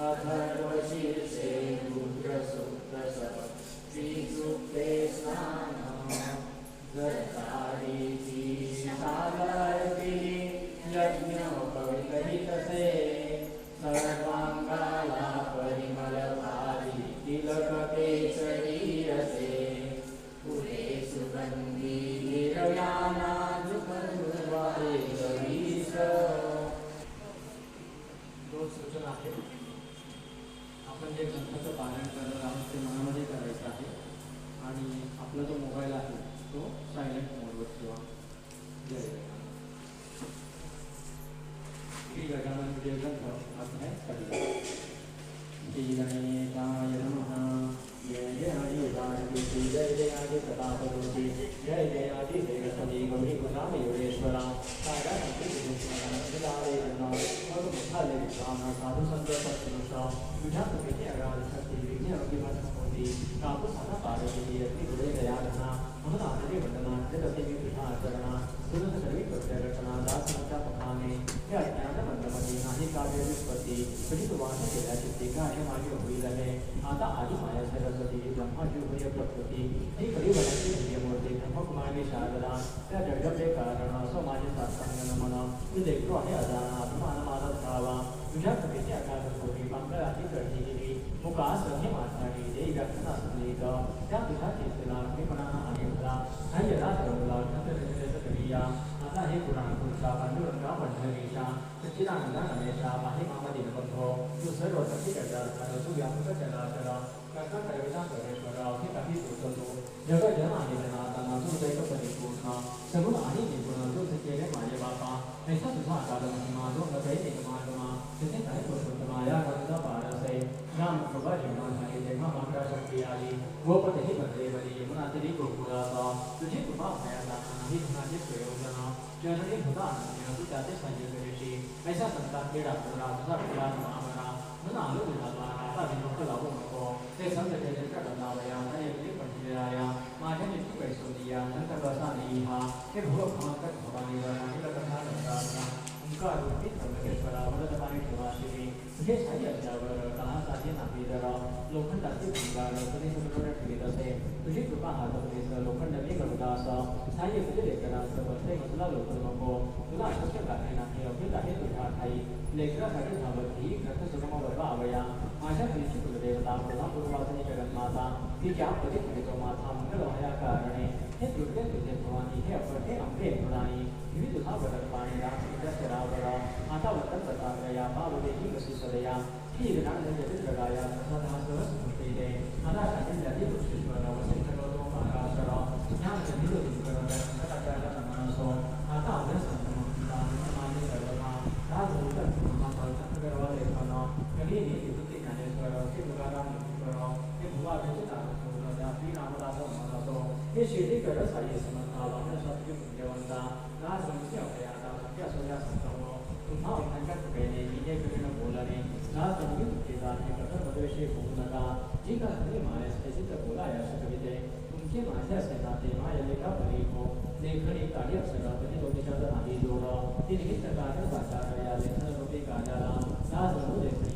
अथर्वशीर्षे रुद्रसूक्तसप्तमी आहे. आपण जे ग्रंथाचं पारायण करत आहोत ते मनामध्ये करायचं आहे आणि आपला जो मोबाईल आहे तो सायलेंट मोडवर ठेवा. जय श्री गजानन ग्रंथ अध्याय पहिला. श्री गणेशाय नमः. जय जय आदिदेवाय जय जय आदि प्रतापरूपी जय जय आदि देवसती गौरी गुणाम योगेश्वरा सारा साधु संत सत्पुरुष तुझ्या कृपेची अगाध शक्ती विघ्न अभिमती कापूसाना पार्वती अगदी गुडे दयाघना म्हणून आदरे वंदना जगते मी तुझ्या आचरणा तुझं सर्वी कृत्यरचना दासनाच्या मुखाने हे अज्ञान मंदमती नाही काव्य विस्पत्ती कधी तू वास केल्या चित्ती काय माझे होईल आहे. आता आधी माया सरस्वती ब्रह्माची उभय प्रकृती ही परिवराची दिव्यमूर्ती ब्रह्मकुमारी शारदा त्या जगदे कारण असं माझे सात्संग म्हणा तू देखतो आहे अजाना अभिमान माझा धावा तुझ्या कृपेची अगाध कोटी पांगळाची चढी गेली मुखास हे माथाडी देई व्याख्याना संगीत त्या तुझ्या चेतना कृपणाना आणि भला काही रात रंगला करिया आता हे पुराण पुरुषा पांडुरंगा पंढरीशा सच्चिदानंदा गणेशा माही मामा दिनबंधो तू सर्व सखी गजाधार तू व्यापक चराचर कर्ता कविता सर्वेश्वर अवघे काही सुचतो जग जन आणि जनार्दना तू दैक परिपूर्ण सगुण आणि निपुण तू केले माझे बापा ऐसा तुझा आकार महिमा जो नकै एक मागमा तिथे काय पुरुषोत्तमा या गंगा पारसे राम कृपा जीवन झाली तेव्हा मात्र शक्ती आली गोपतेही बदले बली यमुना तरी गोकुळाचा तुझी कृपा भयाला नाही धनाचे प्रयोजन जननी भूता अनन्य तू त्याचे संजय करेशी ऐसा संतान केडा पुरा तुझा पुरा महामना म्हणून आलो तुझा आता विनोद लावू नको ते संत केलेच्या गंधावया नयकली पंचराया माझ्या नित्य पैसोदिया नंतर कसा नाही हा हे भव भवंकर भवानी नाही कथा नंतराचा उनका रूपी ब्रह्मेश्वरा वरद पाणी ठेवाशिवी तुझे साई असल्यावर कहासाठी नापी जरा लोखंडाचे भंगार तुझे सुंदर ठेवीत असे तुझी कृपा हातवतेस लोखंड मी गरुदास साई तुझे लेकरास बसते कसला लोक नको तुला अशक्य कार्य नाही अभिल आहे तुझ्या ठाई लेकरासाठी धावत ही ग्रंथ सुगम वर्ग आवया माझ्या घरीची कुलदेवता प्रधा पूर्वासनी जगन्माता तिच्या पदी खडीतो माथा मंगलवाया कारणे हे दुर्गे तुझे भवानी हे अपटे अंबे प्रणानी विविध तुझा वरद पाणी राम शरावर आता वतन प्रतापया पावलेही कशी सदया ही विधान जगत जगाया सदा सहज मूर्ती दे आता शांती पुरुषेश्वर वसिष्ठ गौतम महाराष्ट्र ज्ञान जनित दुष्कर संकटाचार्य समानसो आता अभ्यास मान्य सर्वमा राजभूत गर्व लेखन कधी निवृत्ती ज्ञानेश्वर हे तुकाराम मुक्तीकर हे भुवा श्री रामदास महाराजो हे शिर्डीकर साई समर्था वामन शास्त्री पुण्यवंता राजवंशी अभयाता सत्य सोया संतव तुम्हा अज्ञांच्या कृपेने विजय करीन बोलाने राज संगीत मुक्तीचा हे कठोर मधवेशी होऊ नका जी का हरी मायस त्याची तर बोलाया शकविते तुमचे माझे असे नाते माय लेखा परी हो लेखणी काढी अक्षर कधी दोषाचा नाही जोड ती निमित्त कार्य वाचा या लेखन रूपी कार्याला राज म्हणू लेखणी